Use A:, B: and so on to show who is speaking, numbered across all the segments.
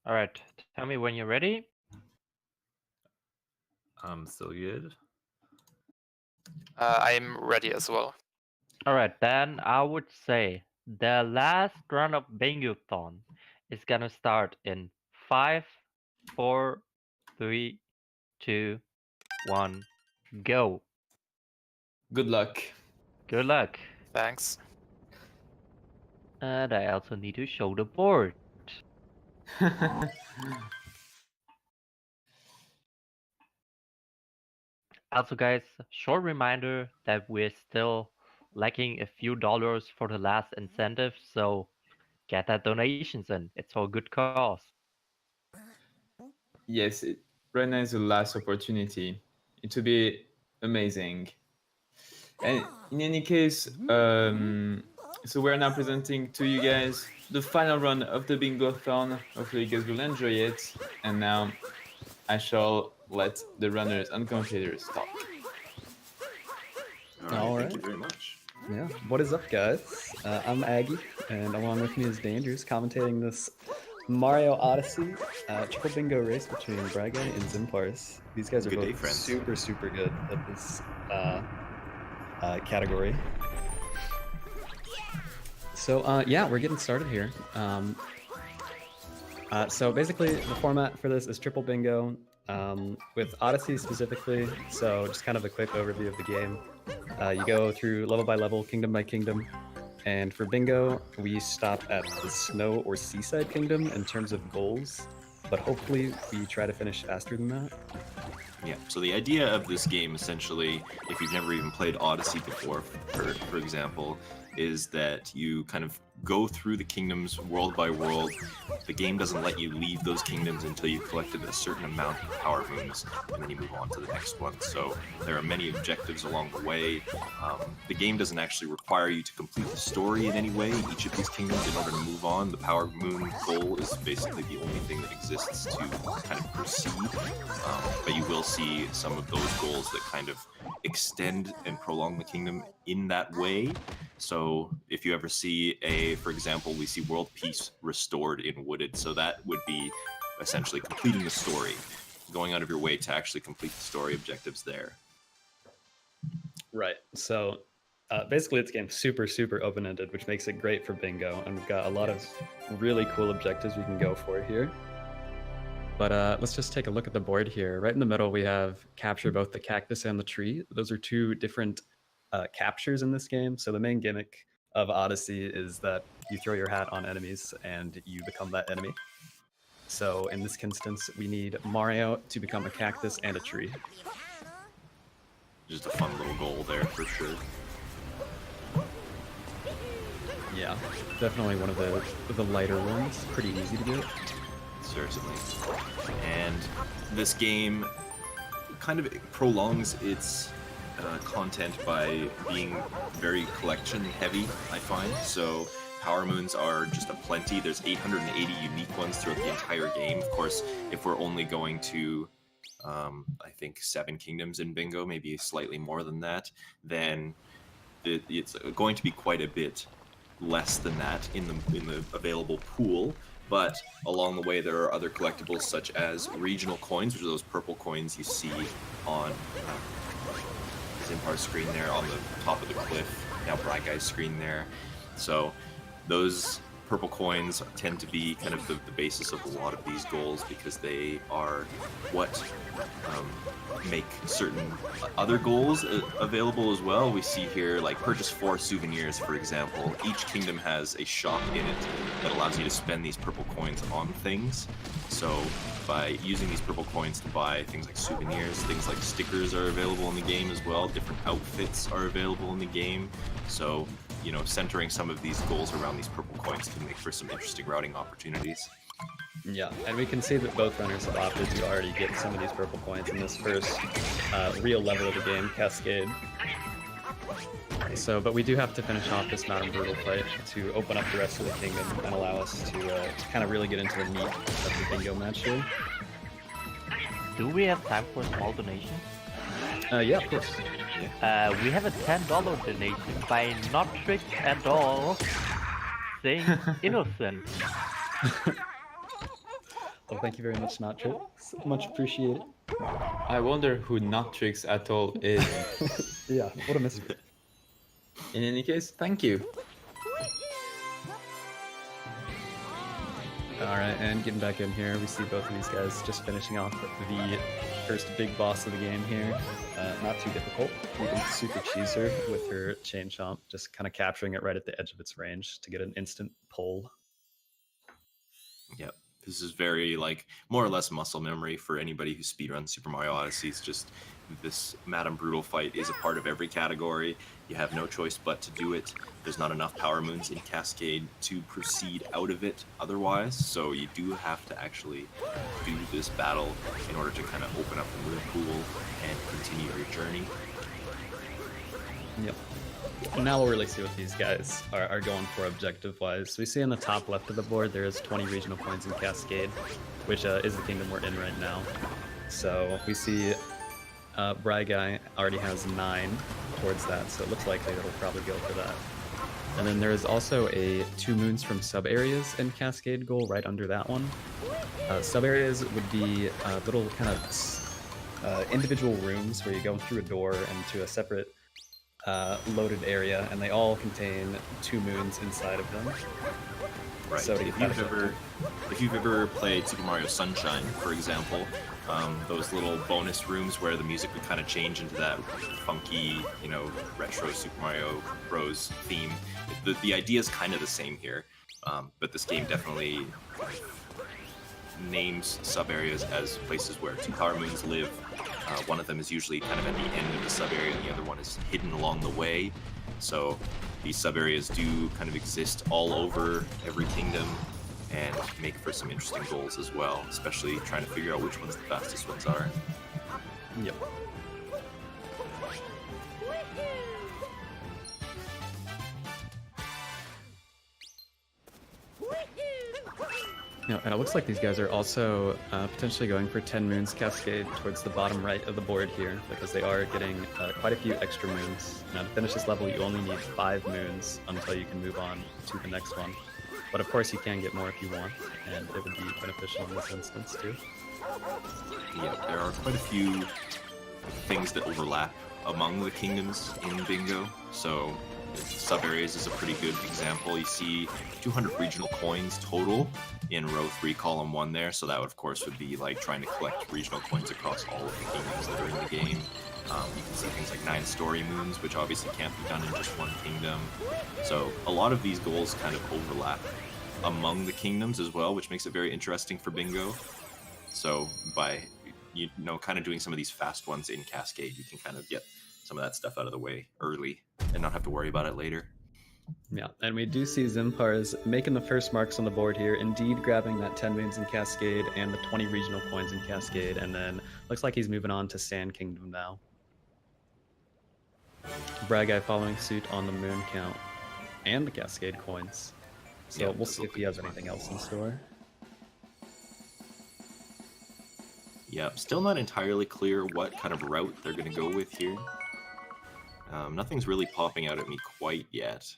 A: All right, tell me when you're ready.
B: I'm still good.
C: I'm ready as well.
A: All right, then I would say the last round of Bingothon is gonna start in five, four, three, two, one, go.
B: Good luck.
A: Good luck.
C: Thanks.
A: And I also need to show the board. Also, guys, short reminder that we're still lacking a few dollars for the last incentive, so get that donations in. It's for a good cause.
B: Yes, right now is the last opportunity. It will be amazing. And in any case, so we're now presenting to you guys the final run of the Bingothon. Hopefully, you guys will enjoy it. And now I shall let the runners and commentators talk.
D: All
E: Thank
D: right.
E: you very much.
D: Yeah. What is up, guys? I'm Aggie, and along with me is Dangerous, commentating this Mario Odyssey triple bingo race between Braga and Zimpars. These guys are
E: Good day,
D: both
E: friends.
D: super good at this category. So yeah, we're getting started here. So basically, the format for this is triple bingo with Odyssey specifically. So just kind of a quick overview of the game. You go through level by level, kingdom by kingdom. And for bingo, we stop at the snow or seaside kingdom in terms of goals. But hopefully, we try to finish faster than that.
E: Yeah, so the idea of this game, essentially, if you've never even played Odyssey before, for example, is that you kind of go through the kingdoms world by world. The game doesn't let you leave those kingdoms until you've collected a certain amount of power moons, and then you move on to the next one. So there are many objectives along the way. The game doesn't actually require you to complete the story in any way. Each of these kingdoms, in order to move on, the power moon goal is basically the only thing that exists to kind of proceed. But you will see some of those goals that kind of extend and prolong the kingdom in that way. So if you ever see for example, we see world peace restored in Wooded, so that would be essentially completing the story, going out of your way to actually complete the story objectives there.
D: Right. So basically, it's game super open ended, which makes it great for bingo. And we've got a lot of really cool objectives we can go for here. But let's just take a look at the board here. Right in the middle, we have capture both the cactus and the tree. Those are two different captures in this game. So the main gimmick of Odyssey is that you throw your hat on enemies and you become that enemy. So in this instance, we need Mario to become a cactus and a tree.
E: Just a fun little goal there for sure.
D: Yeah, definitely one of the lighter ones. Pretty easy to get.
E: Certainly. And this game kind of prolongs its content by being very collection heavy, I find. So power moons are just a plenty. There's 880 unique ones throughout the entire game. Of course, if we're only going to I think 7 kingdoms in bingo, maybe slightly more than that, then it's going to be quite a bit less than that in the available pool. But along the way, there are other collectibles such as regional coins, which are those purple coins you see on Zimpar's screen there on the top of the cliff. Now Bright Guy's screen there. So those purple coins tend to be kind of the basis of a lot of these goals, because they are what make certain other goals available as well. We see here, like, purchase 4 souvenirs, for example. Each kingdom has a shop in it that allows you to spend these purple coins on things. So by using these purple coins to buy things like souvenirs, things like stickers are available in the game as well. Different outfits are available in the game. So, you know, centering some of these goals around these purple coins can make for some interesting routing opportunities.
D: Yeah, and we can see that both runners have opted to already get some of these purple points in this first real level of the game, Cascade. So, but we do have to finish off this Mountain Brutal fight to open up the rest of the kingdom and allow us to kind of really get into the meat of the bingo match here.
A: Do we have time for a small donation?
D: Yeah, of course.
A: We have a $10 donation by Not Tricked at All, saying innocent.
D: Well, thank you very much, Natrix. Much appreciated.
B: I wonder who Natrix at all is.
D: Yeah, what a mystery.
B: In any case, thank you.
D: All right, and getting back in here, we see both of these guys just finishing off the first big boss of the game here. Not too difficult. You can super cheese her with her chain chomp, just kind of capturing it right at the edge of its range to get an instant pull.
E: Yep. This is very, like, more or less muscle memory for anybody who speedruns Super Mario Odyssey. It's just this Madame Brutal fight is a part of every category. You have no choice but to do it. There's not enough power moons in Cascade to proceed out of it otherwise, so you do have to actually do this battle in order to kind of open up the moon pool and continue your journey.
D: Yep. And now we'll really see what these guys are going for objective-wise. We see in the top left of the board there is 20 regional coins in Cascade, which is the kingdom we're in right now. So we see Bry Guy already has 9 towards that, so it looks likely that he'll probably go for that. And then there is also a 2 moons from sub-areas in Cascade goal right under that one. Sub-areas would be little kind of individual rooms where you go through a door and to a separate loaded area, and they all contain 2 moons inside of them.
E: Right.
D: So to get that
E: If you've ever played Super Mario Sunshine, for example, those little bonus rooms where the music would kind of change into that funky, you know, retro Super Mario Bros. Theme. The idea is kind of the same here, but this game definitely names sub-areas as places where 2 power moons live. One of them is usually kind of at the end of the sub-area, and the other one is hidden along the way. So these sub-areas do kind of exist all over every kingdom and make for some interesting goals as well, especially trying to figure out which ones the fastest ones are.
D: Yep. And it looks like these guys are also potentially going for 10 moons Cascade towards the bottom right of the board here, because they are getting quite a few extra moons. Now to finish this level, you only need 5 moons until you can move on to the next one. But of course you can get more if you want, and it would be beneficial in this instance too.
E: Yeah, there are quite a few things that overlap among the kingdoms in Bingo, so sub-areas is a pretty good example. You see 200 regional coins total in row 3, column 1 there, so that of course would be like trying to collect regional coins across all of the kingdoms that are in the game. You can see things like 9 story moons, which obviously can't be done in just one kingdom. So a lot of these goals kind of overlap among the kingdoms as well, which makes it very interesting for Bingo. So by, you know, kind of doing some of these fast ones in Cascade, you can kind of get some of that stuff out of the way early and not have to worry about it later.
D: Yeah, and we do see Zimpar's making the first marks on the board here, indeed grabbing that 10 moons in Cascade and the 20 regional coins in Cascade, and then looks like he's moving on to Sand Kingdom now. Bry Guy following suit on the moon count and the Cascade coins. So
E: Yeah,
D: we'll see if he has anything else in store.
E: Yeah, still not entirely clear what kind of route they're going to go with here. Nothing's really popping out at me quite yet.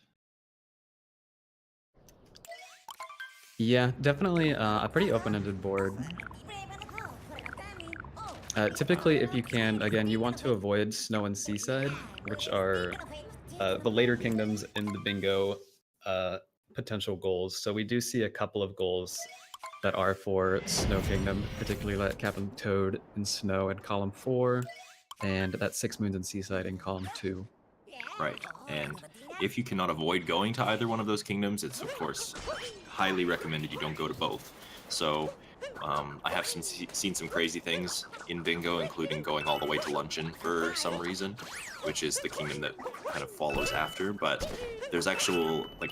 D: Yeah, definitely a pretty open-ended board. Typically, if you can, again, you want to avoid Snow and Seaside, which are the later kingdoms in the Bingo potential goals. So we do see a couple of goals that are for Snow Kingdom, particularly like Captain Toad in Snow in column 4, and that 6 moons in Seaside in column 2.
E: Right, and if you cannot avoid going to either one of those kingdoms, it's of course highly recommended you don't go to both. So I have seen some crazy things in Bingo, including going all the way to Luncheon for some reason, which is the kingdom that kind of follows after. But there's actual, like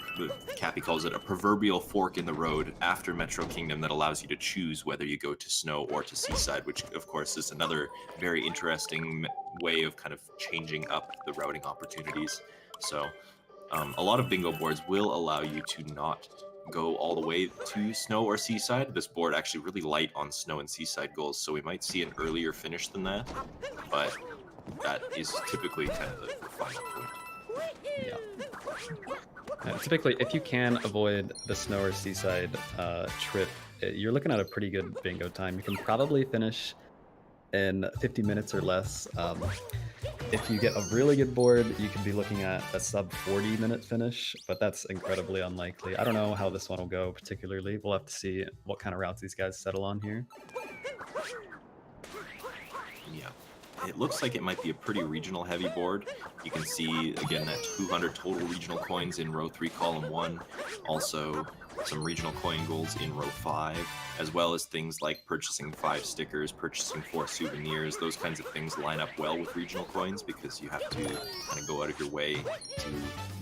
E: Cappy calls it, a proverbial fork in the road after Metro Kingdom that allows you to choose whether you go to Snow or to Seaside, which of course is another very interesting way of kind of changing up the routing opportunities. So a lot of Bingo boards will allow you to not go all the way to Snow or Seaside. This board actually really light on Snow and Seaside goals, so we might see an earlier finish than that, but that is typically kind of the final point.
D: Yeah. Typically, if you can avoid the Snow or Seaside trip you're looking at a pretty good bingo time. You can probably finish in 50 minutes or less. If you get a really good board, you could be looking at a sub 40-minute finish, but that's incredibly unlikely. I don't know how this one will go particularly. We'll have to see what kind of routes these guys settle on here.
E: Yeah. It looks like it might be a pretty regional heavy board. You can see, again, that 200 total regional coins in row 3, column 1. Also, some regional coin goals in row 5, as well as things like purchasing 5 stickers, purchasing 4 souvenirs. Those kinds of things line up well with regional coins because you have to kind of go out of your way to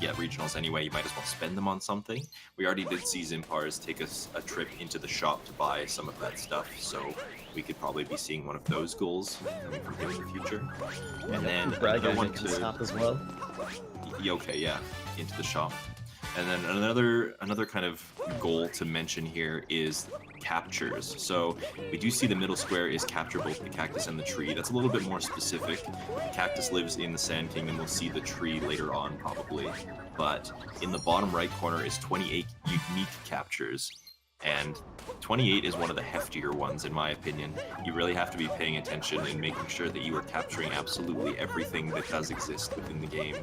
E: get regionals anyway. You might as well spend them on something. We already did see Zimpars take us a trip into the shop to buy some of that stuff, so we could probably be seeing one of those goals coming from him in the future. And then another one to
D: stop as well.
E: Okay, yeah, into the shop. And then another kind of goal to mention here is captures. So we do see the middle square is capture both the cactus and the tree. That's a little bit more specific. The cactus lives in the Sand Kingdom. We'll see the tree later on probably. But in the bottom right corner is 28 unique captures. And 28 is one of the heftier ones, in my opinion. You really have to be paying attention and making sure that you are capturing absolutely everything that does exist within the game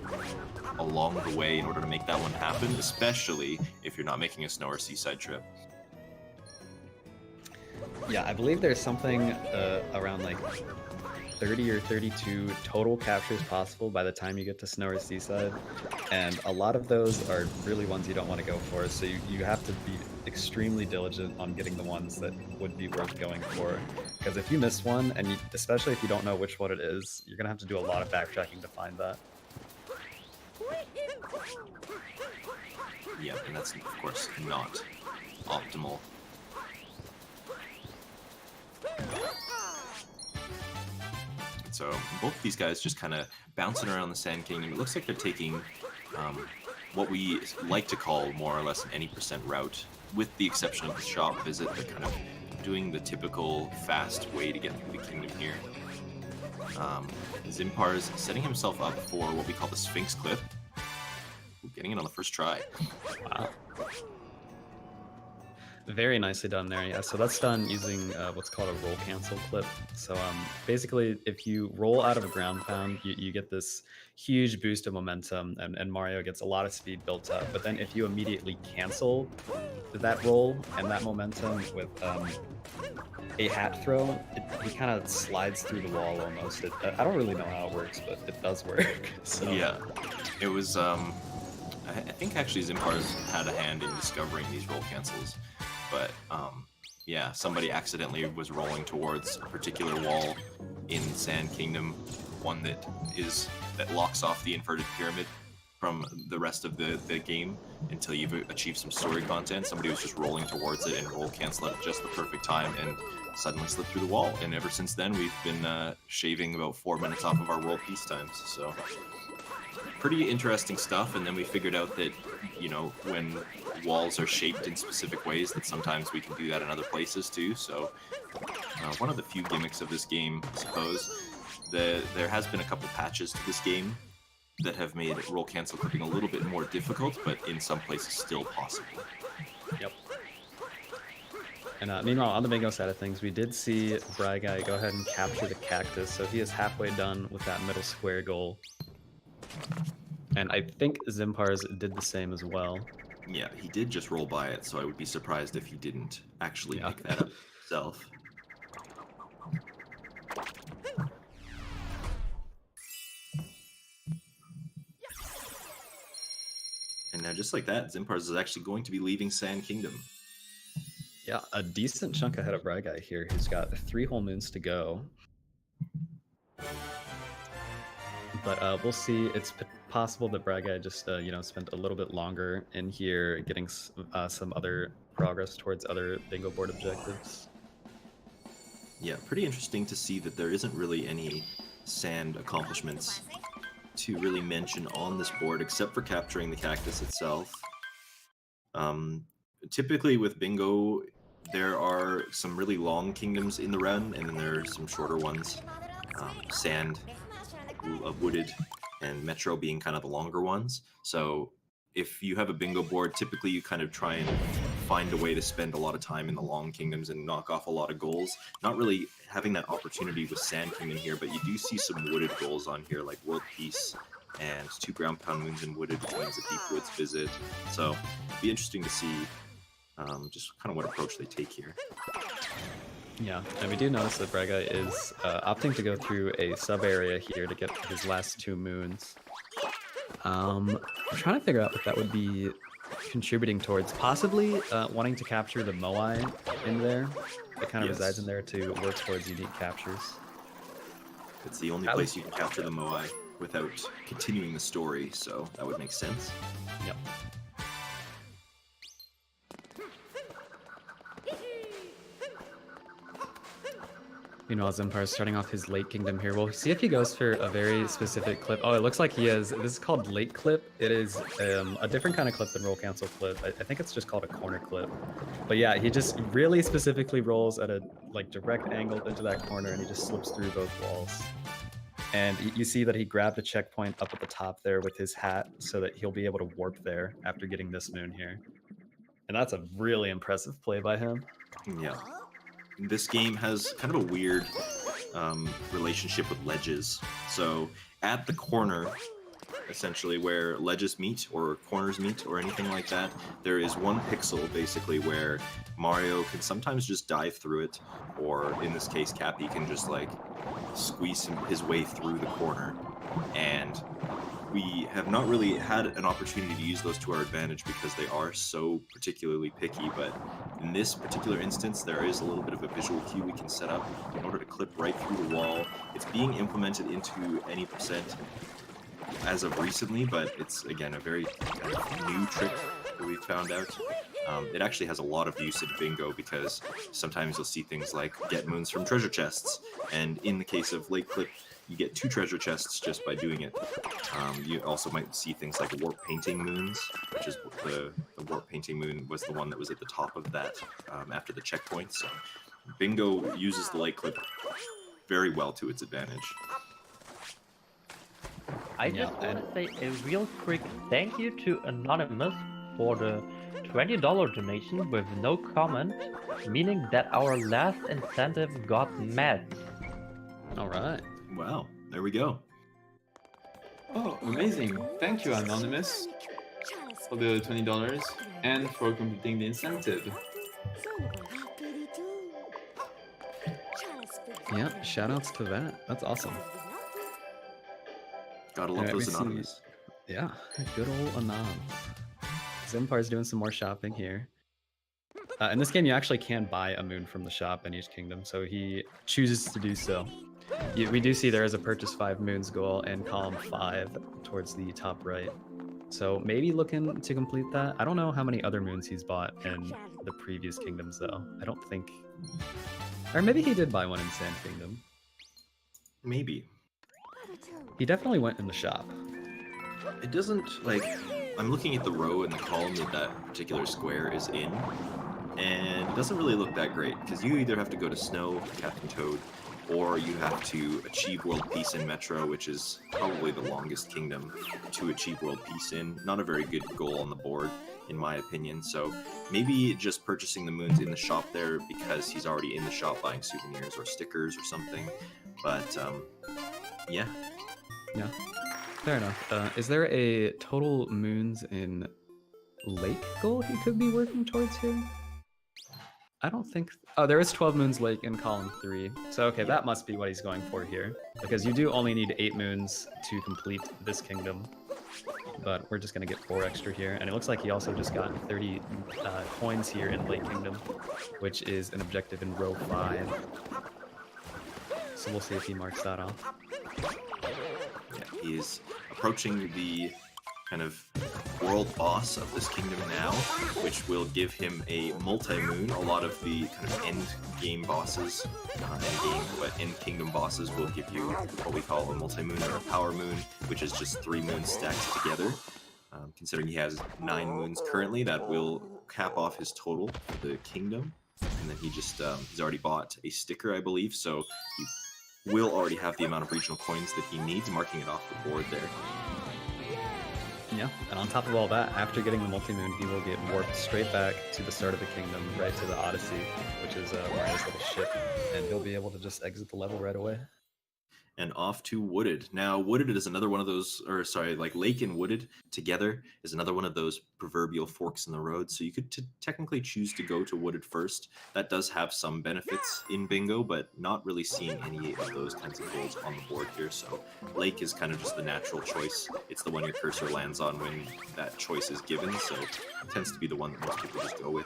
E: along the way in order to make that one happen, especially if you're not making a snow or seaside trip.
D: Yeah, I believe there's something around like 30 or 32 total captures possible by the time you get to Snow or Seaside, and a lot of those are really ones you don't want to go for, so you have to be extremely diligent on getting the ones that would be worth going for, because if you miss one, and especially if you don't know which one it is, you're gonna have to do a lot of backtracking to find that.
E: Yeah, and that's of course not optimal. So both these guys just kind of bouncing around the Sand Kingdom. It looks like they're taking what we like to call more or less an any percent route, with the exception of the shop visit. They're kind of doing the typical fast way to get through the kingdom here. Zimpar's setting himself up for what we call the Sphinx Clip. Ooh, getting it on the first try.
D: Wow. Very nicely done there, yeah. So that's done using what's called a roll cancel clip. So basically, if you roll out of a ground pound, you get this huge boost of momentum, and Mario gets a lot of speed built up. But then if you immediately cancel that roll and that momentum with a hat throw, he kind of slides through the wall almost. I don't really know how it works, but it does work. So.
E: Yeah, it was, I think actually Zimpar's had a hand in discovering these roll cancels. But yeah, somebody accidentally was rolling towards a particular wall in Sand Kingdom, one that locks off the inverted pyramid from the rest of the game until you've achieved some story content. Somebody was just rolling towards it and roll cancel at just the perfect time and suddenly slipped through the wall. And ever since then, we've been shaving about 4 minutes off of our world peace times. So pretty interesting stuff. And then we figured out that, you know, when walls are shaped in specific ways, that sometimes we can do that in other places too. So one of the few gimmicks of this game, I suppose, there has been a couple patches to this game that have made roll cancel clipping a little bit more difficult, but in some places still possible.
D: Yep. And meanwhile, on the bingo side of things, we did see Bry Guy go ahead and capture the cactus, so he is halfway done with that middle square goal. And I think Zimpars did the same as well.
E: Yeah, he did just roll by it, so I would be surprised if he didn't actually make that up himself. And now, just like that, Zimpars is actually going to be leaving Sand Kingdom.
D: Yeah, a decent chunk ahead of Bry Guy here, who's got 3 whole moons to go. But we'll see. It's possible that Bry Guy just, spent a little bit longer in here getting some other progress towards other bingo board objectives.
E: Yeah, pretty interesting to see that there isn't really any sand accomplishments to really mention on this board, except for capturing the cactus itself. Typically with bingo, there are some really long kingdoms in the run, and then there are some shorter ones. Sand, wooded, and metro being kind of the longer ones. So if you have a bingo board, typically you kind of try and find a way to spend a lot of time in the long kingdoms and knock off a lot of goals. Not really having that opportunity with Sand Kingdom here, but you do see some wooded goals on here, like World Peace and 2 ground pound moons in wooded, which means a Deep Woods visit. So it'd be interesting to see just kind of what approach they take here.
D: Yeah, and we do notice that Brega is opting to go through a sub-area here to get his last 2 moons. I'm trying to figure out what that would be contributing towards. Possibly wanting to capture the Moai in there. It kind of resides in there to work towards unique captures.
E: It's the only place you can capture the Moai without continuing the story, so that would make sense.
D: Yep. Meanwhile, Empire is starting off his late kingdom here. We'll see if he goes for a very specific clip. Oh, it looks like he has. This is called late clip. It is a different kind of clip than roll cancel clip. I think it's just called a corner clip. But yeah, he just really specifically rolls at a direct angle into that corner, and he just slips through both walls. And you see that he grabbed a checkpoint up at the top there with his hat, so that he'll be able to warp there after getting this moon here. And that's a really impressive play by him.
E: Yeah. This game has kind of a weird relationship with ledges. So at the corner, essentially where ledges meet or corners meet or anything like that, there is 1 pixel basically where Mario can sometimes just dive through it, or in this case Cappy can just like squeeze his way through the corner. And we have not really had an opportunity to use those to our advantage because they are so particularly picky, but in this particular instance, there is a little bit of a visual cue we can set up in order to clip right through the wall. It's being implemented into any percent as of recently, but it's, again, a very kind of new trick that we've found out. It actually has a lot of use in Bingo because sometimes you'll see things like get moons from treasure chests, and in the case of late clip, you get 2 treasure chests just by doing it. You also might see things like warp painting moons, which is the warp painting moon was the one that was at the top of that after the checkpoint. So Bingo uses the light clip very well to its advantage.
A: I just want to say a real quick thank you to Anonymous for the $20 donation with no comment, meaning that our last incentive got met.
D: All right.
E: Wow, there we go.
B: Oh, amazing. Thank you, Anonymous, for the $20 and for completing the incentive.
D: Yeah, shoutouts to that. That's awesome.
E: Gotta love those Anonymous.
D: Yeah, good old Anonymous. Zempar's doing some more shopping here. In this game, you actually can buy a moon from the shop in each kingdom, so he chooses to do so. We do see there is a purchase 5 moons goal in column 5 towards the top right. So maybe looking to complete that. I don't know how many other moons he's bought in the previous kingdoms, though. I don't think... Or maybe he did buy one in Sand Kingdom.
E: Maybe.
D: He definitely went in the shop.
E: It doesn't, like... I'm looking at the row and the column that that particular square is in, and it doesn't really look that great, because you either have to go to Snow, Captain Toad, or you have to achieve world peace in Metro, which is probably the longest kingdom to achieve world peace in. Not a very good goal on the board, in my opinion. So maybe just purchasing the moons in the shop there because he's already in the shop buying souvenirs or stickers or something. But yeah.
D: Yeah, fair enough. Is there a total moons in Lake goal he could be working towards here? I don't think... Oh, there is 12 moons lake in column 3. So, okay, that must be what he's going for here. Because you do only need 8 moons to complete this kingdom. But we're just going to get 4 extra here. And it looks like he also just got 30 coins here in Lake Kingdom, which is an objective in row 5. So we'll see if he marks that off.
E: Yeah, he is approaching the kind of world boss of this kingdom now, which will give him a multi-moon. A lot of the kind of end game bosses, not end game, but end kingdom bosses will give you what we call a multi-moon or a power moon, which is just 3 moons stacked together. Considering he has 9 moons currently, that will cap off his total for the kingdom. And then he just, he's already bought a sticker, I believe, so he will already have the amount of regional coins that he needs, marking it off the board there.
D: Yeah, and on top of all that, after getting the multi-moon, he will get warped straight back to the start of the kingdom, right to the Odyssey, which is Mario's little ship, and he'll be able to just exit the level right away.
E: And off to Wooded. Now, Wooded is another one of those, or sorry, like Lake and Wooded together is another one of those proverbial forks in the road. So you could technically choose to go to Wooded first. That does have some benefits in Bingo, but not really seeing any of those kinds of goals on the board here. So Lake is kind of just the natural choice. It's the one your cursor lands on when that choice is given. So it tends to be the one that most people just go with.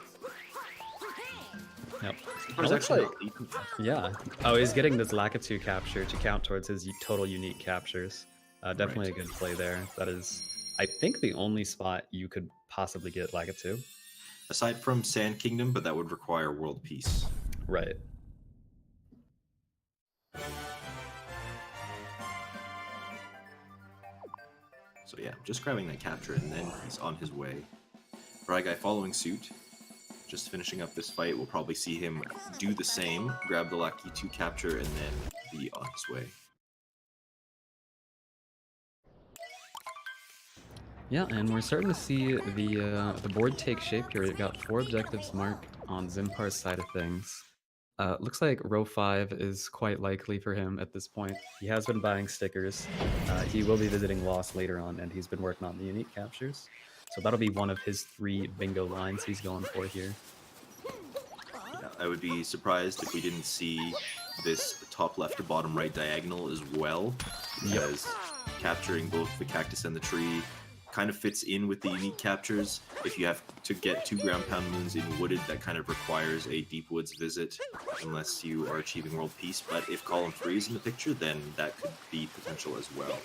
D: Yep.
E: Or is
D: Looks
E: actually
D: like-
E: not even-
D: Yeah. Oh, he's getting this Lakitu capture to count towards his total unique captures. Definitely a good play there. That is, I think, the only spot you could possibly get Lakitu.
E: Aside from Sand Kingdom, but that would require World Peace.
D: Right.
E: So yeah, just grabbing that capture, and then he's on his way. Guy following suit. Just finishing up this fight, we'll probably see him do the same, grab the Lucky 2 capture, and then be on his way.
D: Yeah, and we're starting to see the board take shape here. We've got 4 objectives marked on Zimpar's side of things. Looks like row 5 is quite likely for him at this point. He has been buying stickers. He will be visiting Lost later on, and he's been working on the unique captures. So that'll be one of his 3 bingo lines he's going for here.
E: Yeah, I would be surprised if we didn't see this top left to bottom right diagonal as well, because capturing both the cactus and the tree kind of fits in with the unique captures. If you have to get 2 ground pound moons in Wooded, that kind of requires a Deep Woods visit, unless you are achieving world peace. But if column 3 is in the picture, then that could be potential as well.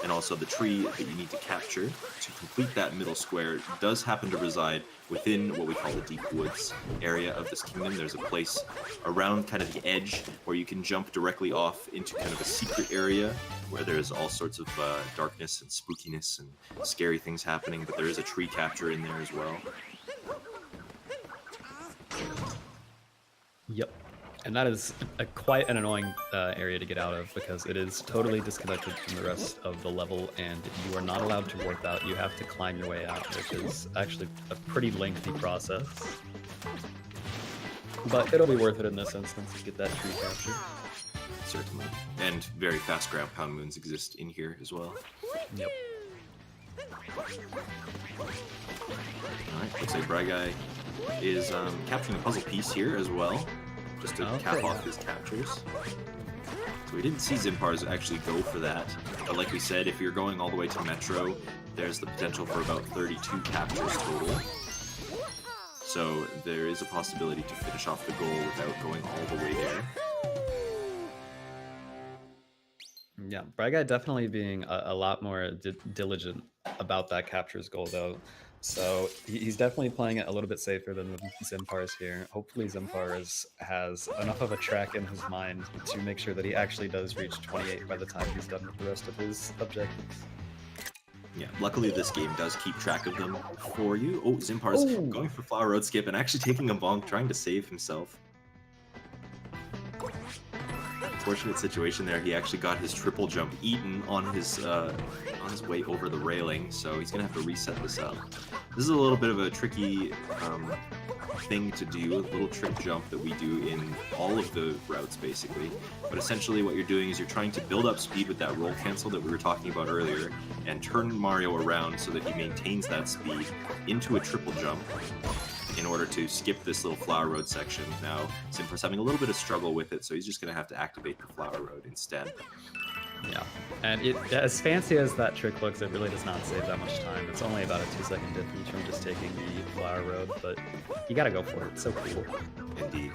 E: And also the tree that you need to capture to complete that middle square does happen to reside within what we call the Deep Woods area of this kingdom. There's a place around kind of the edge where you can jump directly off into kind of a secret area where there's all sorts of darkness and spookiness and scary things happening, but there is a tree capture in there as well.
D: Yep. And that is quite an annoying area to get out of, because it is totally disconnected from the rest of the level, and you are not allowed to warp out. You have to climb your way out, which is actually a pretty lengthy process. But it'll be worth it in this instance to get that tree capture.
E: Certainly. And very fast ground pound moons exist in here as well.
D: Yep.
E: Alright, looks like Guy is capturing a puzzle piece here as well, just to cap off his captures. So we didn't see Zimpars actually go for that, but like we said, if you're going all the way to Metro, there's the potential for about 32 captures total. So there is a possibility to finish off the goal without going all the way there.
D: Yeah, Guy definitely being a lot more diligent about that captures goal, though. So he's definitely playing it a little bit safer than Zimpars here. Hopefully Zimpars has enough of a track in his mind to make sure that he actually does reach 28 by the time he's done with the rest of his objectives.
E: Yeah, luckily this game does keep track of them for you. Oh, Zimpar's going for Flower Road Skip and actually taking a bonk, trying to save himself. Unfortunate situation there. He actually got his triple jump eaten on his way over the railing, so he's gonna have to reset this up. This is a little bit of a tricky thing to do, a little trick jump that we do in all of the routes basically. But essentially what you're doing is you're trying to build up speed with that roll cancel that we were talking about earlier and turn Mario around so that he maintains that speed into a triple jump in order to skip this little Flower Road section. Now, Simper's having a little bit of struggle with it, so he's just going to have to activate the Flower Road instead.
D: Yeah, and as fancy as that trick looks, it really does not save that much time. It's only about a 2-second difference from just taking the Flower Road, but you gotta go for it. It's so cool.
E: Indeed.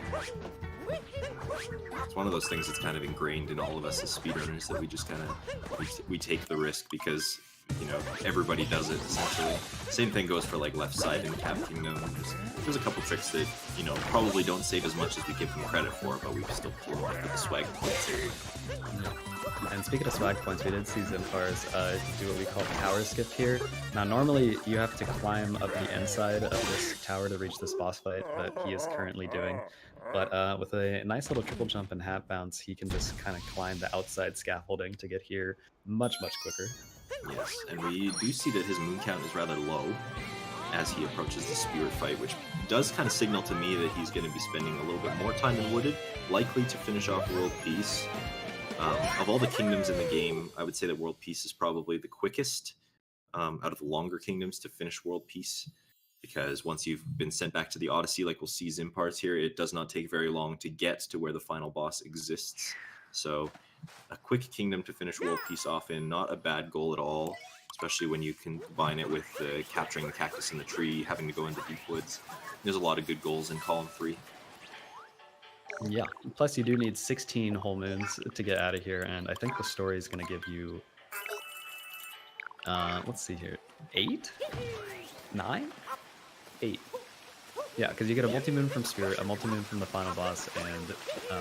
E: It's one of those things that's kind of ingrained in all of us as speedrunners that we just kind of we take the risk because, you know, everybody does it essentially. Same thing goes for like left side and Cap Kingdom. There's a couple tricks that, you know, probably don't save as much as we give them credit for, but we still pull off for the swag points here.
D: And speaking of swag points, we did see Zimpars do what we call tower skip here. Now normally you have to climb up the inside of this tower to reach this boss fight that he is currently doing. But with a nice little triple jump and hat bounce, he can just kind of climb the outside scaffolding to get here much, much quicker.
E: Yes, and we do see that his moon count is rather low as he approaches the spirit fight, which does kind of signal to me that he's going to be spending a little bit more time in Wooded, likely to finish off World Peace. Of all the kingdoms in the game, I would say that World Peace is probably the quickest out of the longer kingdoms to finish World Peace, because once you've been sent back to the Odyssey, like we'll see Zimpar's here, it does not take very long to get to where the final boss exists. So a quick kingdom to finish World Peace off in, not a bad goal at all, especially when you combine it with capturing the cactus in the tree, having to go into deep woods. There's a lot of good goals in column 3.
D: Yeah, plus you do need 16 whole moons to get out of here, and I think the story is going to give you, let's see here, 8? 9? 8. Yeah, because you get a multi-moon from Spirit, a multi-moon from the final boss, and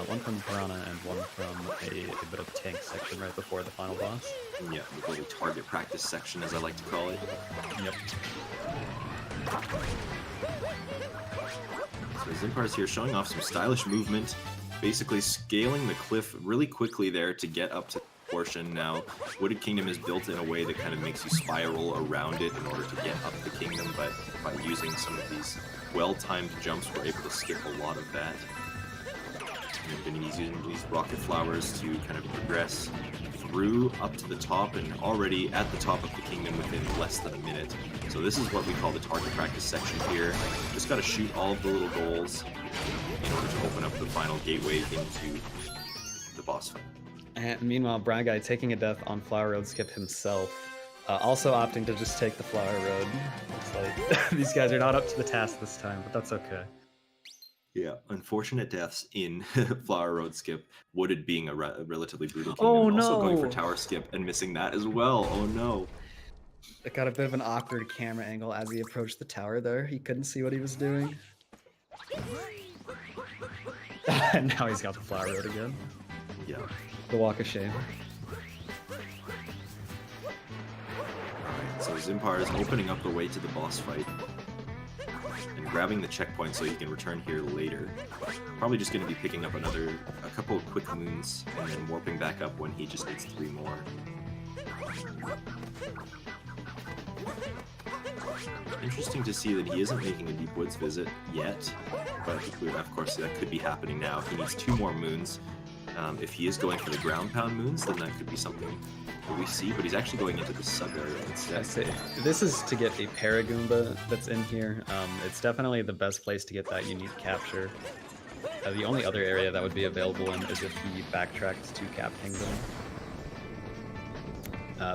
D: one from Piranha, and one from a bit of tank section right before the final boss.
E: Yeah, the little target practice section, as I like to call it.
D: Yep.
E: So Zimpar's here showing off some stylish movement, basically scaling the cliff really quickly there to get up to the portion. Now, Wooded Kingdom is built in a way that kind of makes you spiral around it in order to get up the kingdom, but by using some of these well-timed jumps, we're able to skip a lot of that. And then he's using these rocket flowers to kind of progress through up to the top, and already at the top of the kingdom within less than a minute. So this is what we call the target practice section here. Just got to shoot all of the little goals in order to open up the final gateway into the boss fight.
D: And meanwhile, Brown Guy taking a death on Flower Road skip himself, also opting to just take the Flower Road. It's like, these guys are not up to the task this time, but that's okay.
E: Yeah, unfortunate deaths in Flower Road skip, Wooded being a relatively brutal kingdom.
D: Oh,
E: Also going for
D: no.
E: tower skip and missing that as well. Oh no.
D: It got a bit of an awkward camera angle as he approached the tower there. He couldn't see what he was doing. And now he's got the Flower Road again.
E: Yeah.
D: The Walk of Shame.
E: Alright, so Zimpar is opening up the way to the boss fight and grabbing the checkpoint so he can return here later. Probably just going to be picking up a couple of quick moons and then warping back up when he just needs 3 more. Interesting to see that he isn't making a Deep Woods visit yet, but of course that could be happening now. He needs 2 more moons. If he is going for the ground pound moons, then that could be something that we see, but he's actually going into the sub area instead.
D: This is to get a Paragoomba that's in here. It's definitely the best place to get that unique capture. The only other area that would be available in is if he backtracked to Cap Kingdom.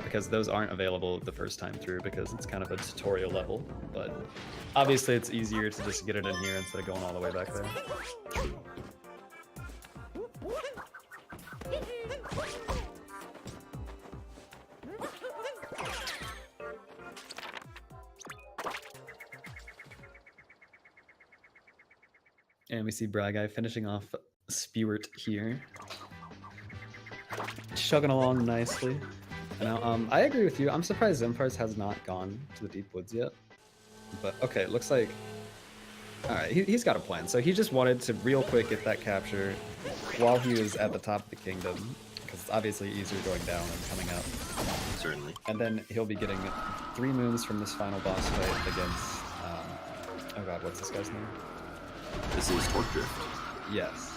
D: Because those aren't available the first time through because it's kind of a tutorial level, but obviously it's easier to just get it in here instead of going all the way back there. And we see Bragai finishing off Spewert here. Chugging along nicely. Now, I agree with you. I'm surprised Zimpar's has not gone to the Deep Woods yet. But okay, it looks like... Alright, he's got a plan. So he just wanted to real quick get that capture while he was at the top of the kingdom. Because it's obviously easier going down than coming up.
E: Certainly.
D: And then he'll be getting 3 moons from this final boss fight against... oh god, what's this guy's name?
E: This is Torque Drift.
D: Yes.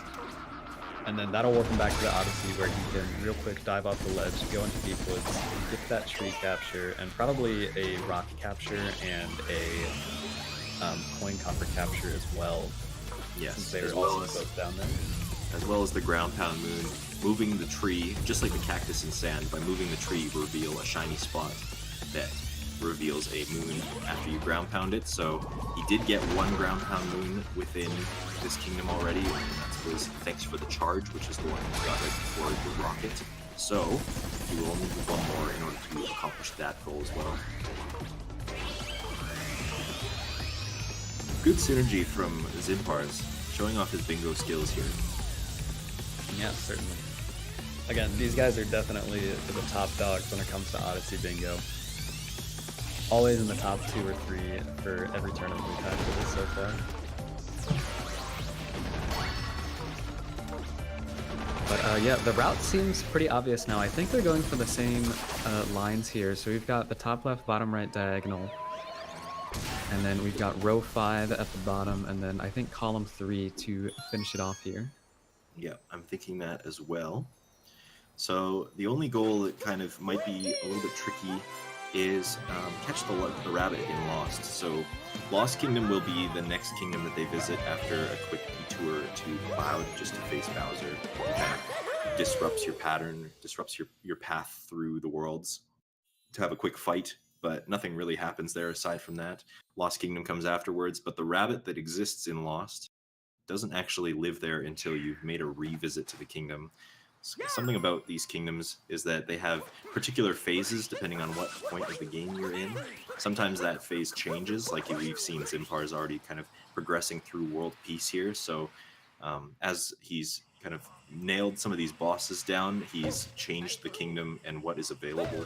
D: And then that'll work him back to the Odyssey where he can real quick dive off the ledge, go into Deep Woods, get that tree capture, and probably a rock capture and a coin copper capture as well.
E: Yes,
D: Since they
E: as
D: were
E: well
D: also
E: as,
D: both down there.
E: as well as the ground pound moon, moving the tree, just like the cactus in sand, by moving the tree, reveal a shiny spot that reveals a moon after you ground pound it. So he did get 1 ground pound moon within this kingdom already, and that was thanks for the charge, which is the one he got right before the rocket. So he will only need 1 more in order to accomplish that goal as well. Good synergy from Zimpar's, showing off his bingo skills here.
D: Yeah, certainly. Again, these guys are definitely the top dogs when it comes to Odyssey bingo. Always in the top 2 or 3 for every tournament we've had with this so far. But Yeah, the route seems pretty obvious now. I think they're going for the same lines here. So we've got the top left, bottom right diagonal. And then we've got row 5 at the bottom, and then I think column 3 to finish it off here.
E: Yeah, I'm thinking that as well. So the only goal that kind of might be a little bit tricky is catch the rabbit in Lost. So Lost Kingdom will be the next kingdom that they visit after a quick detour to Cloud just to face Bowser. It kind of disrupts your pattern, disrupts your path through the worlds to have a quick fight, but nothing really happens there aside from that. Lost Kingdom comes afterwards, but the rabbit that exists in Lost doesn't actually live there until you've made a revisit to the kingdom. Something about these kingdoms is that they have particular phases depending on what point of the game you're in. Sometimes that phase changes, like we've seen Zimpar's already kind of progressing through world peace here. So as he's kind of nailed some of these bosses down, he's changed the kingdom and what is available.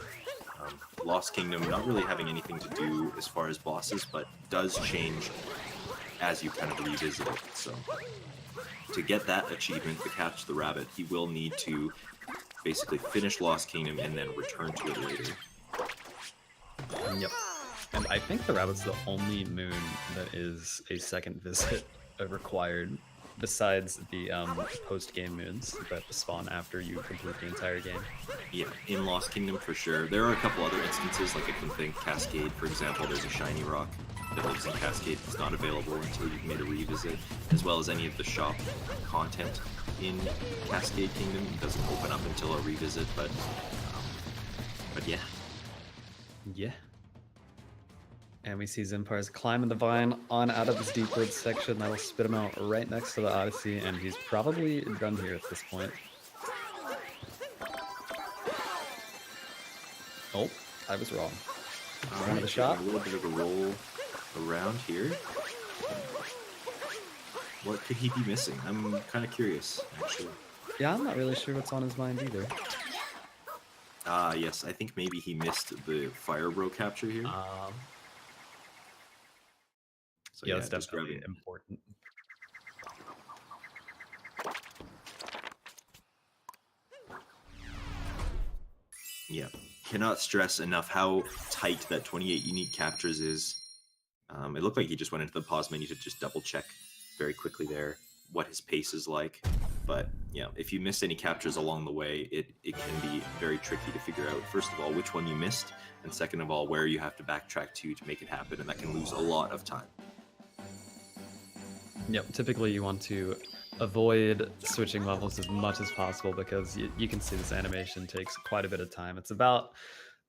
E: Lost Kingdom not really having anything to do as far as bosses, but does change as you kind of revisit it. So to get that achievement, to catch the rabbit, he will need to basically finish Lost Kingdom and then return to it later.
D: Yep. And I think the rabbit's the only moon that is a second visit required, besides the post-game moons that spawn after you complete the entire game.
E: Yeah, in Lost Kingdom for sure. There are a couple other instances, like I can think Cascade, for example. There's a shiny rock that lives in Cascade that's not available until you've made a revisit, as well as any of the shop content in Cascade Kingdom. It doesn't open up until a revisit, but yeah.
D: Yeah. And we see Zimpar's climbing the vine on out of this deep wood section. That'll spit him out right next to the Odyssey, and he's probably done here at this point. Oh, I was wrong. One of the shot.
E: A little bit of a roll around here. What could he be missing? I'm kind of curious, actually.
D: Yeah, I'm not really sure what's on his mind either.
E: Yes, I think maybe he missed the Fire Bro capture here. So
D: yeah, that's
E: just
D: definitely
E: grabbing
D: important.
E: Yeah, cannot stress enough how tight that 28 unique captures is. It looked like he just went into the pause menu to just double check very quickly there what his pace is like. But yeah, if you missed any captures along the way, it can be very tricky to figure out, first of all, which one you missed, and second of all, where you have to backtrack to make it happen, and that can lose a lot of time.
D: Yep, typically you want to avoid switching levels as much as possible because you can see this animation takes quite a bit of time. It's about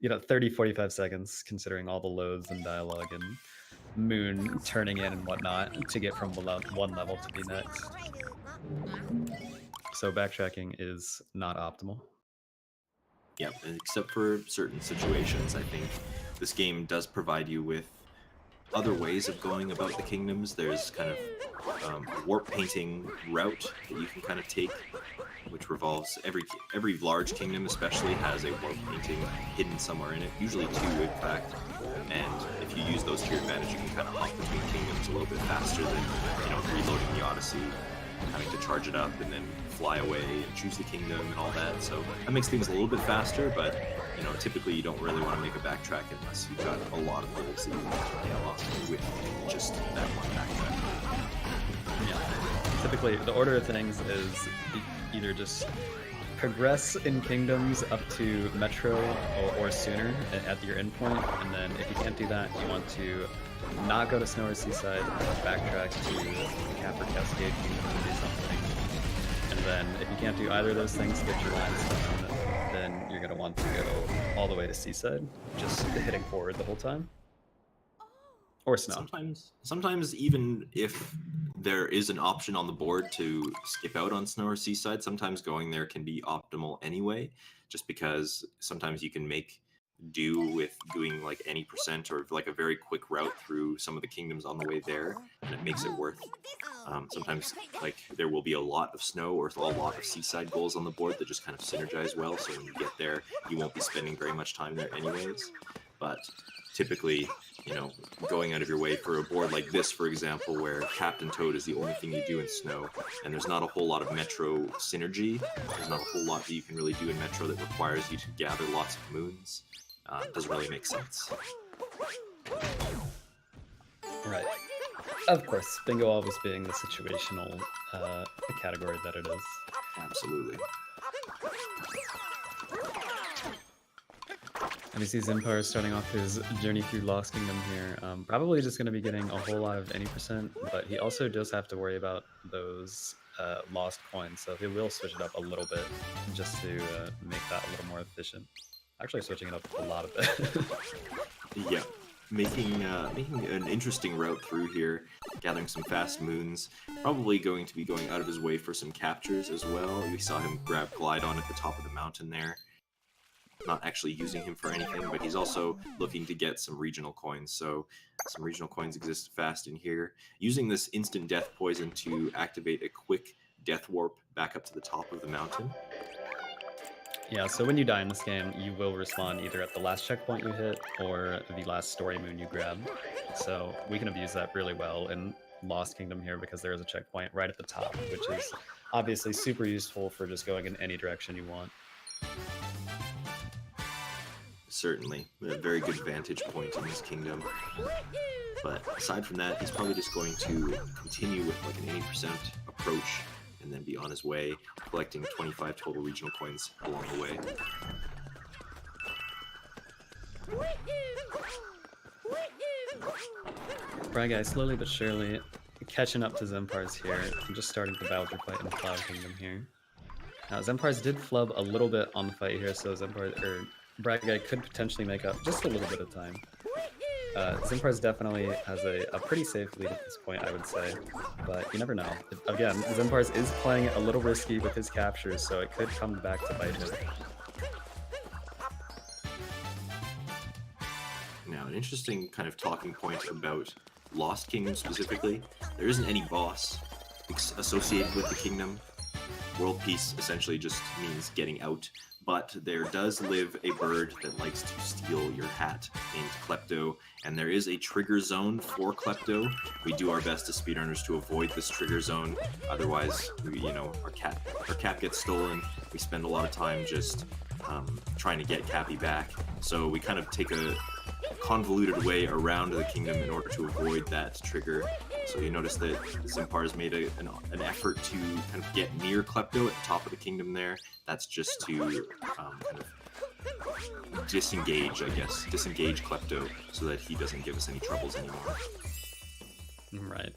D: 30-45 seconds considering all the loads and dialogue and moon turning in and whatnot to get from one level to the next. So backtracking is not optimal.
E: Yeah, except for certain situations, I think this game does provide you with other ways of going about the kingdoms. There's kind of warp painting route that you can kind of take, which revolves every large kingdom especially has a warp painting hidden somewhere in it, usually 2 in fact. And if you use those to your advantage, you can kind of hop between kingdoms a little bit faster than reloading the Odyssey, having to charge it up and then fly away and choose the kingdom and all that. So that makes things a little bit faster, but typically you don't really want to make a backtrack unless you've got a lot of goals that you want to nail off with just that one backtrack.
D: Yeah. Typically, the order of things is either just progress in kingdoms up to Metro or sooner at your endpoint, and then if you can't do that, you want to not go to Snow or Seaside, backtrack to Cap or Cascade Kingdom to do something. And then if you can't do either of those things, get your lines done, then you're going to want to go all the way to Seaside, just hitting forward the whole time. Or Snow.
E: Sometimes even if there is an option on the board to skip out on Snow or Seaside, sometimes going there can be optimal anyway, just because sometimes you can make do with doing like any percent or like a very quick route through some of the kingdoms on the way there, and it makes it worth it. Sometimes like there will be a lot of snow or a lot of seaside goals on the board that just kind of synergize well, so when you get there you won't be spending very much time there anyways. But typically you know, going out of your way for a board like this, for example, where Captain Toad is the only thing you do in Snow, and there's not a whole lot of Metro synergy. There's not a whole lot that you can really do in Metro that requires you to gather lots of moons. It doesn't really make sense.
D: Right. Of course, bingo always being the situational category that it is.
E: Absolutely.
D: And we see Zimpar starting off his journey through Lost Kingdom here. Probably just going to be getting a whole lot of any %, but he also does have to worry about those lost coins, so he will switch it up a little bit just to make that a little more efficient. Actually switching it up a lot of it.
E: Yeah. Making an interesting route through here, gathering some fast moons, probably going to be going out of his way for some captures as well. We saw him grab Glidon at the top of the mountain there. Not actually using him for anything, but he's also looking to get some regional coins, so some regional coins exist fast in here. Using this instant death poison to activate a quick death warp back up to the top of the mountain.
D: Yeah, so when you die in this game, you will respawn either at the last checkpoint you hit or the last story moon you grab. So we can abuse that really well in Lost Kingdom here because there is a checkpoint right at the top, which is obviously super useful for just going in any direction you want.
E: Certainly, a very good vantage point in this kingdom. But aside from that, he's probably just going to continue with like an 80% approach and then be on his way, collecting 25 total regional coins along the way.
D: Bry Guy slowly but surely catching up to Zempar's here. I'm just starting the Bowser fight in Cloud Kingdom here. Now Zempar's did flub a little bit on the fight here, so Bry Guy could potentially make up just a little bit of time. Zempar's definitely has a pretty safe lead at this point, I would say, but you never know. Again, Zempar's is playing it a little risky with his captures, so it could come back to bite him.
E: Now, an interesting kind of talking point about Lost Kingdom specifically, there isn't any boss associated with the kingdom. World peace essentially just means getting out, but there does live a bird that likes to steal your hat named Klepto, and there is a trigger zone for Klepto. We do our best as speedrunners to avoid this trigger zone, otherwise, our cat gets stolen. We spend a lot of time just trying to get Cappy back, so we kind of take a convoluted way around the kingdom in order to avoid that trigger. So you notice that Zimpar has made an effort to kind of get near Klepto at the top of the kingdom there. That's just to kind of disengage Klepto so that he doesn't give us any troubles anymore.
D: Right.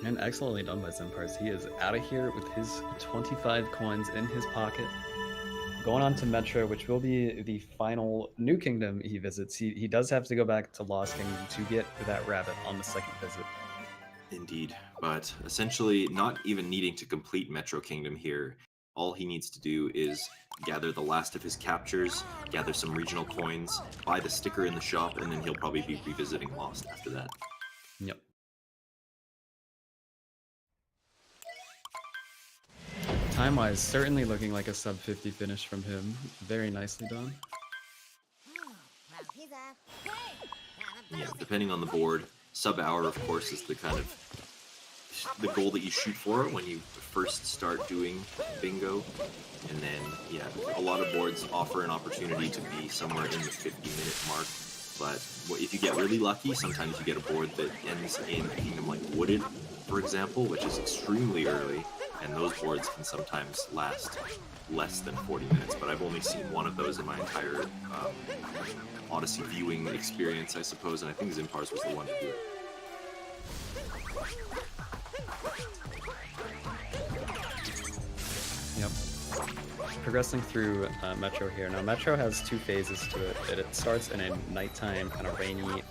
D: And excellently done by Zimpars. He is out of here with his 25 coins in his pocket. Going on to Metro, which will be the final new kingdom he visits. He does have to go back to Lost Kingdom to get that rabbit on the second visit.
E: Indeed, but essentially not even needing to complete Metro Kingdom here. All he needs to do is gather the last of his captures, gather some regional coins, buy the sticker in the shop, and then he'll probably be revisiting Lost after that.
D: Yep. Time-wise, certainly looking like a sub-50 finish from him. Very nicely done.
E: Yeah, depending on the board, sub-hour, of course, is the kind of the goal that you shoot for when you first start doing bingo. And then, yeah, a lot of boards offer an opportunity to be somewhere in the 50-minute mark. But if you get really lucky, sometimes you get a board that ends in a kingdom like Wooded, for example, which is extremely early. And those boards can sometimes last less than 40 minutes, but I've only seen one of those in my entire Odyssey viewing experience, I suppose, and I think Zimpar's was the one to do it.
D: Yep. Progressing through Metro here. Now, Metro has two phases to it. It starts in a nighttime, kind of rainy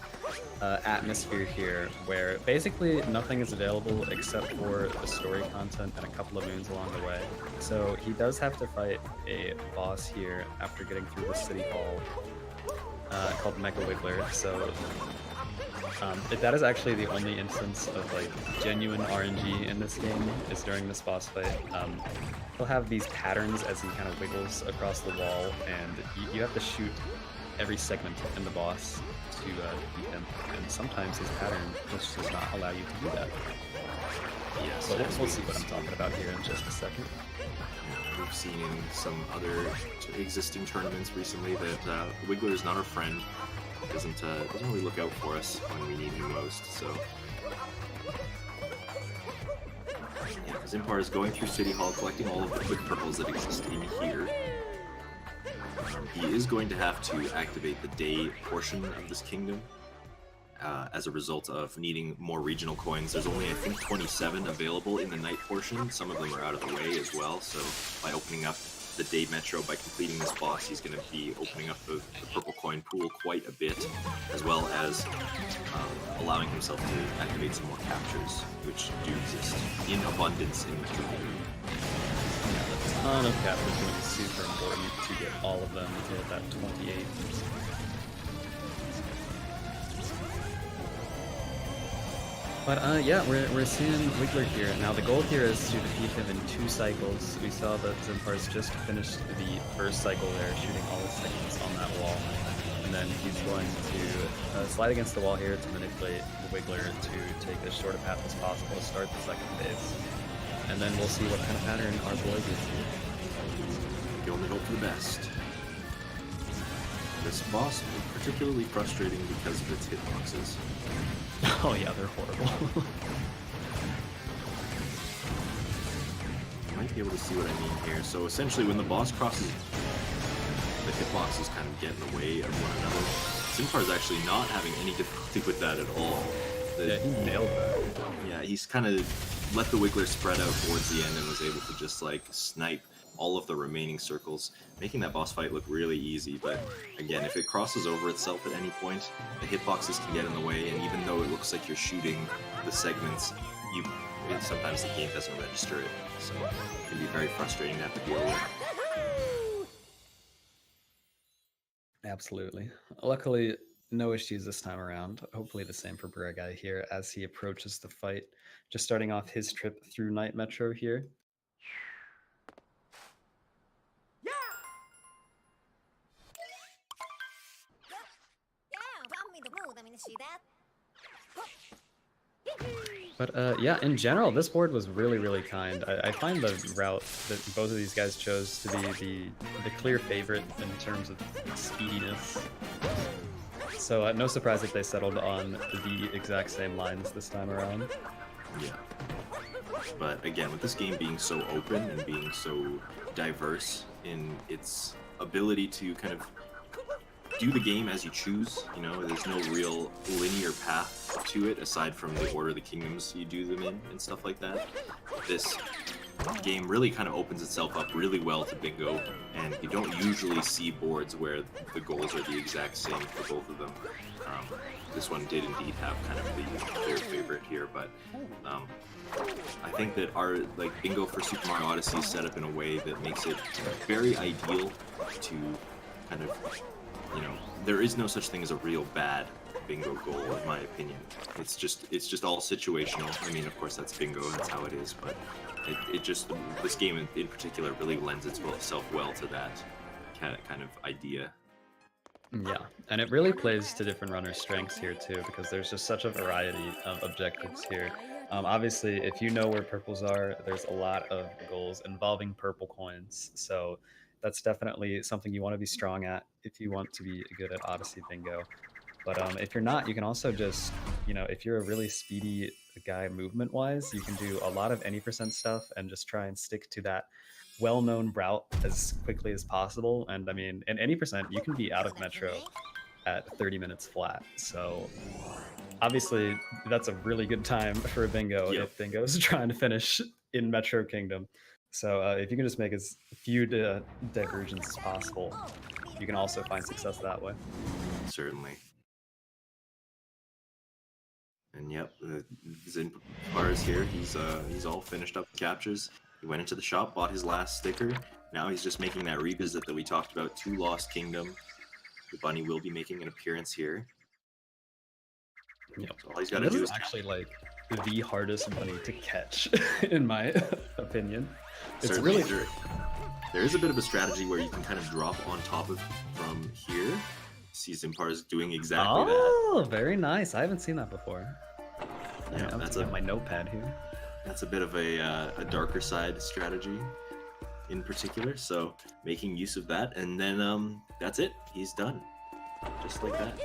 D: atmosphere here, where basically nothing is available except for the story content and a couple of moons along the way. So he does have to fight a boss here after getting through the city hall called Mecha Wiggler. So that is actually the only instance of like genuine RNG in this game is during this boss fight. He'll have these patterns as he kind of wiggles across the wall, and you have to shoot every segment in the boss to beat him, and sometimes his pattern just does not allow you to do that.
E: Yes,
D: But
E: as
D: we'll
E: we-
D: see what I'm talking about here in just a second.
E: We've seen in some other existing tournaments recently that Wiggler is not our friend. Doesn't really look out for us when we need him most. So yeah, Zimpar is going through City Hall, collecting all of the quick purples that exist in here. He is going to have to activate the day portion of this kingdom. As a result of needing more regional coins. There's only, I think, 27 available in the night portion. Some of them are out of the way as well, so by opening up the day metro, by completing this boss, he's going to be opening up the purple coin pool quite a bit, as well as allowing himself to activate some more captures, which do exist in abundance in Metro.
D: Yeah, a ton of captures going to be super important to get all of them to hit that 28. But yeah, we're seeing Wiggler here. Now the goal here is to defeat him in 2 cycles. We saw that Zimpar's just finished the first cycle there, shooting all his segments on that wall. And then he's going to slide against the wall here to manipulate the Wiggler to take as short a path as possible to start the second phase. And then we'll see what kind of pattern our boy gets here.
E: You can only hope for the best. This boss is particularly frustrating because of its hitboxes.
D: Oh yeah, they're horrible.
E: You might be able to see what I mean here. So essentially, when the boss crosses, the hitboxes kind of get in the way of one another. Zimpar is actually not having any difficulty with that at all.
D: Yeah, he nailed that.
E: Yeah, he's kind of let the Wiggler spread out towards the end and was able to just like snipe all of the remaining circles, making that boss fight look really easy. But again, if it crosses over itself at any point, the hitboxes can get in the way, and even though it looks like you're shooting the segments, sometimes the game doesn't register it. So it can be very frustrating to have to deal with.
D: Absolutely. Luckily, no issues this time around. Hopefully the same for Buragai here as he approaches the fight. Just starting off his trip through Night Metro here. But yeah, in general, this board was really, really kind. I find the route that both of these guys chose to be the clear favorite in terms of speediness. So no surprise if they settled on the exact same lines this time around.
E: Yeah. But again, with this game being so open and being so diverse in its ability to kind of do the game as you choose, you know, there's no real linear path to it aside from the order of the kingdoms you do them in and stuff like that. This game really kind of opens itself up really well to bingo, and you don't usually see boards where the goals are the exact same for both of them. This one did indeed have kind of the clear favorite here, but I think that our bingo for Super Mario Odyssey is set up in a way that makes it very ideal to kind of, you know, there is no such thing as a real bad bingo goal, in my opinion. It's just all situational. I mean, of course, that's bingo, that's how it is, but it just, this game in particular really lends itself well to that kind of idea.
D: Yeah, and it really plays to different runners' strengths here too, because there's just such a variety of objectives here. Obviously, if you know where purples are, there's a lot of goals involving purple coins, so that's definitely something you want to be strong at if you want to be good at Odyssey bingo. But if you're not, you can also just, you know, if you're a really speedy guy movement-wise, you can do a lot of any percent stuff and just try and stick to that well-known route as quickly as possible. And I mean, in any percent, you can be out of Metro at 30 minutes flat. So obviously, that's a really good time for a bingo if bingo is trying to finish in Metro Kingdom. So if you can just make as few diversions as possible, you can also find success that way.
E: Certainly. And yep, Zimpar is here. He's all finished up the captures. He went into the shop, bought his last sticker. Now he's just making that revisit that we talked about to Lost Kingdom. The bunny will be making an appearance here.
D: Yep.
E: So all he's got to do is
D: actually like the hardest bunny to catch, in my opinion. It's
E: certainly
D: really
E: there is a bit of a strategy where you can kind of drop on top of from here. see Zimpar's doing exactly that.
D: Oh, very nice. I haven't seen that before.
E: Yeah,
D: I'll
E: that's
D: get my notepad here.
E: That's a bit of a darker side strategy in particular, so making use of that, and then that's it. He's done, just like that.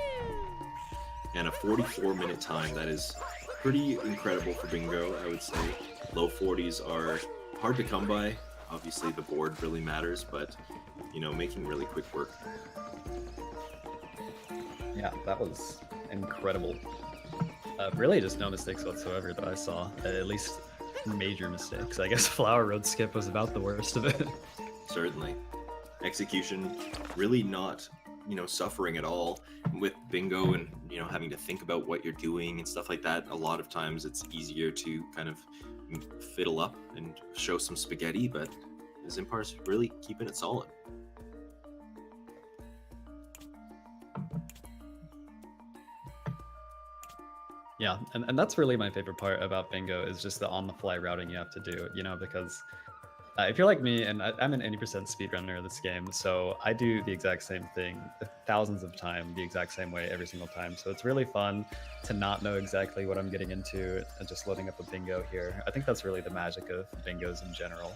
E: And a 44-minute time, that is pretty incredible for Bingo, I would say. Low 40s are hard to come by. Obviously, the board really matters, but, you know, making really quick work.
D: Yeah, that was incredible. Really just no mistakes whatsoever that I saw. At least major mistakes. I guess Flower Road skip was about the worst of it.
E: Certainly. Execution, really not, you know, suffering at all with Bingo and, you know, having to think about what you're doing and stuff like that. A lot of times it's easier to kind of fiddle up and show some spaghetti, but Zimpar's really keeping it solid.
D: Yeah, and that's really my favorite part about Bingo is just the on-the-fly routing you have to do, you know, because if you're like me, and I'm an 80% speedrunner of this game, so I do the exact same thing thousands of times, the exact same way every single time. So it's really fun to not know exactly what I'm getting into and just loading up a bingo here. I think that's really the magic of bingos in general,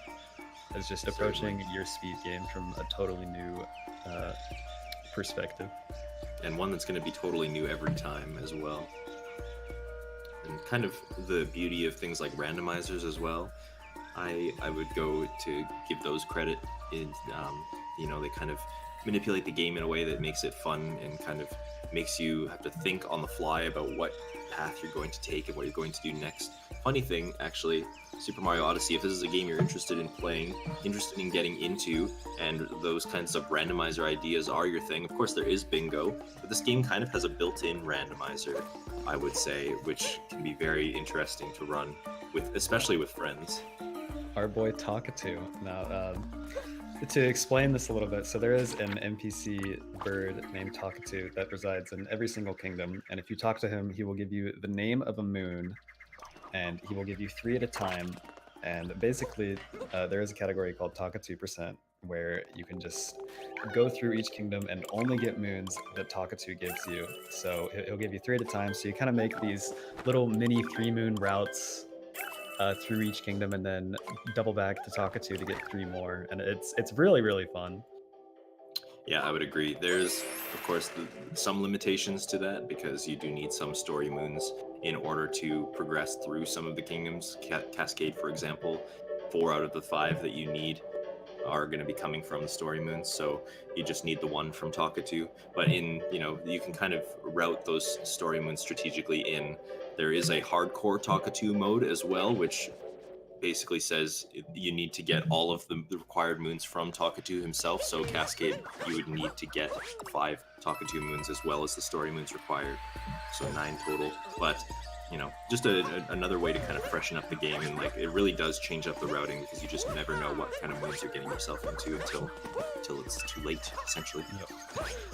D: is just approaching your speed game from a totally new perspective.
E: And one that's going to be totally new every time as well. And kind of the beauty of things like randomizers as well. I would go to give those credit in, you know, they kind of manipulate the game in a way that makes it fun and kind of makes you have to think on the fly about what path you're going to take and what you're going to do next. Funny thing, actually, Super Mario Odyssey, if this is a game you're interested in playing, interested in getting into, and those kinds of randomizer ideas are your thing, of course there is Bingo, but this game kind of has a built-in randomizer, I would say, which can be very interesting to run, with, especially with friends.
D: Our boy Talkatoo. Now, to explain this a little bit, so there is an NPC bird named Talkatoo that resides in every single kingdom, and if you talk to him, he will give you the name of a moon, and he will give you 3 at a time. And basically, there is a category called Talkatoo%, where you can just go through each kingdom and only get moons that Talkatoo gives you. So he'll give you 3 at a time, so you kind of make these little mini 3-moon routes through each kingdom and then double back to Talkatoo to get 3 more. And it's really, really fun.
E: Yeah, I would agree. There's, of course, some limitations to that because you do need some story moons in order to progress through some of the kingdoms. Cascade, for example, 4 out of the 5 that you need are going to be coming from the story moons, so you just need the one from Talkatoo. But in, you know, you can kind of route those story moons strategically in. There is a hardcore Talkatoo mode as well, which basically says you need to get all of the required moons from Talkatoo himself. So Cascade, you would need to get 5 Talkatoo moons as well as the story moons required, so 9 total. But you know, just another way to kind of freshen up the game, and like it really does change up the routing because you just never know what kind of moves you're getting yourself into until it's too late, essentially.
D: Yep.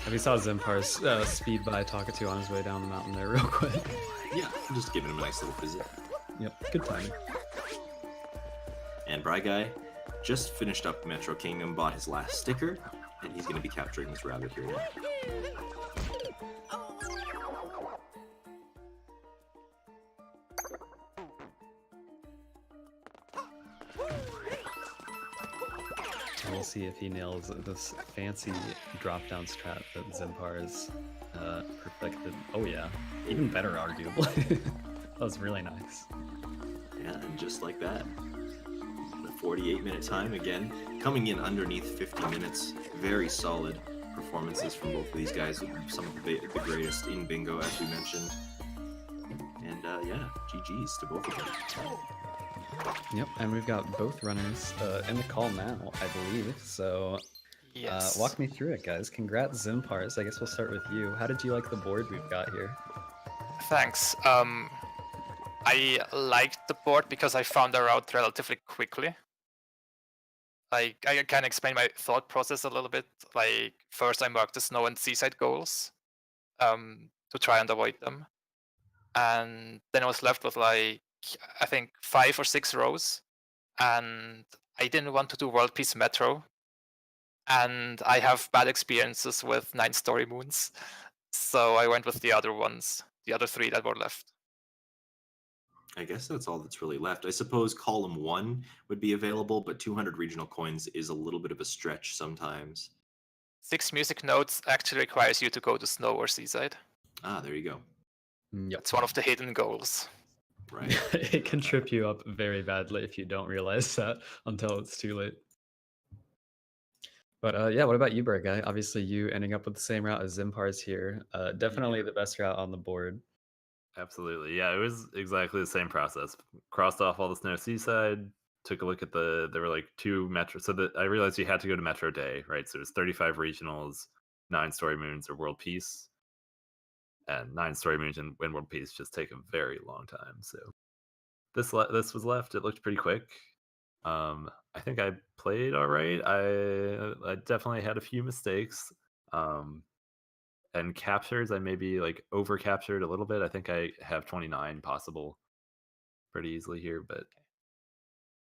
D: And we saw Zimpar's speed by Talkatoo on his way down the mountain there real quick.
E: Yeah, just giving him a nice little visit.
D: Yep, good timing.
E: And Bry Guy just finished up Metro Kingdom, bought his last sticker, and he's going to be capturing this rabbit here now.
D: We'll see if he nails this fancy drop-down strat that Zimpar has perfected. Oh yeah, even better arguably. That was really nice.
E: Yeah, and just like that. The 48-minute time again, coming in underneath 50 minutes. Very solid performances from both of these guys. Some of the greatest in Bingo, as we mentioned. And yeah, GG's to both of them.
D: Yep, and we've got both runners in the call now, I believe. So
C: Yes.
D: walk me through it, guys. Congrats, Zimpars. I guess we'll start with you. How did you like the board we've got here?
C: Thanks. I liked the board because I found a route relatively quickly. Like, I can explain my thought process a little bit. Like, first I marked the snow and seaside goals to try and avoid them. And then I was left with, like, I think 5 or 6 rows. And I didn't want to do World Peace Metro. and I have bad experiences with 9-story moons, so I went with the other ones, the other 3 that were left.
E: I guess that's all that's really left. I suppose column 1 would be available, but 200 regional coins is a little bit of a stretch sometimes.
C: 6 music notes actually requires you to go to snow or seaside.
E: Ah, there you go.
D: Yep.
C: It's one of the hidden goals.
E: Right.
D: It can trip you up very badly if you don't realize that until it's too late. But yeah, what about you, Bird Guy? Obviously, you ending up with the same route as Zimpar's here. Definitely the best route on the board.
F: Absolutely. Yeah, it was exactly the same process. Crossed off all the snow seaside, took a look at there were like 2 metro. So that I realized you had to go to Metro Day, right? So it was 35 regionals, 9-story moons, or World Peace. And 9-story moons and World Peace just take a very long time. So this was left. It looked pretty quick. I think I played all right. I definitely had a few mistakes. And captures, I maybe like over captured a little bit. I think I have 29 possible pretty easily here, but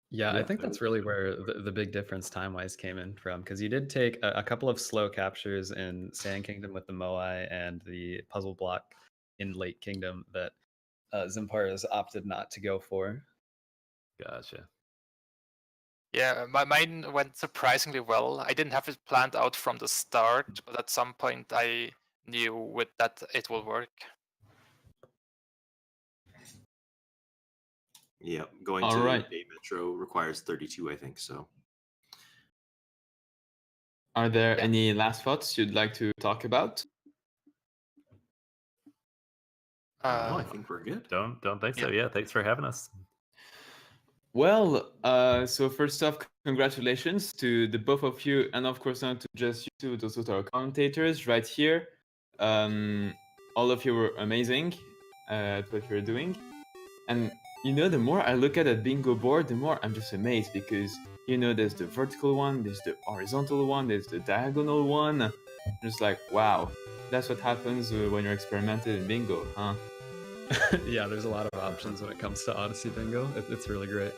D: Yeah, I
E: Yeah,
D: think
E: that
D: that's
E: was
D: really
E: good.
D: where the big difference time-wise came in from, because you did take a couple of slow captures in Sand Kingdom with the Moai and the puzzle block in Lake Kingdom that Zimpar has opted not to go for.
F: gotcha.
C: Yeah, mine went surprisingly well. I didn't have it planned out from the start, but at some point I knew that it will work.
E: Yeah, going
B: All
E: to
B: right.
E: Bay Metro requires 32, I think. So
B: Are there
C: Yeah.
B: any last thoughts you'd like to talk about?
E: no, I think we're good.
F: Don't think so. Yeah, thanks for having us.
B: Well, so first off, congratulations to the both of you, and of course not to just you two, those are our commentators right here. All of you were amazing at what you're doing. And you know, the more I look at a bingo board, the more I'm just amazed because you know there's the vertical one, there's the horizontal one, there's the diagonal one. I'm just like, wow, that's what happens when you're experimenting in bingo, huh?
D: Yeah, there's a lot of options when it comes to Odyssey Bingo. It's really great.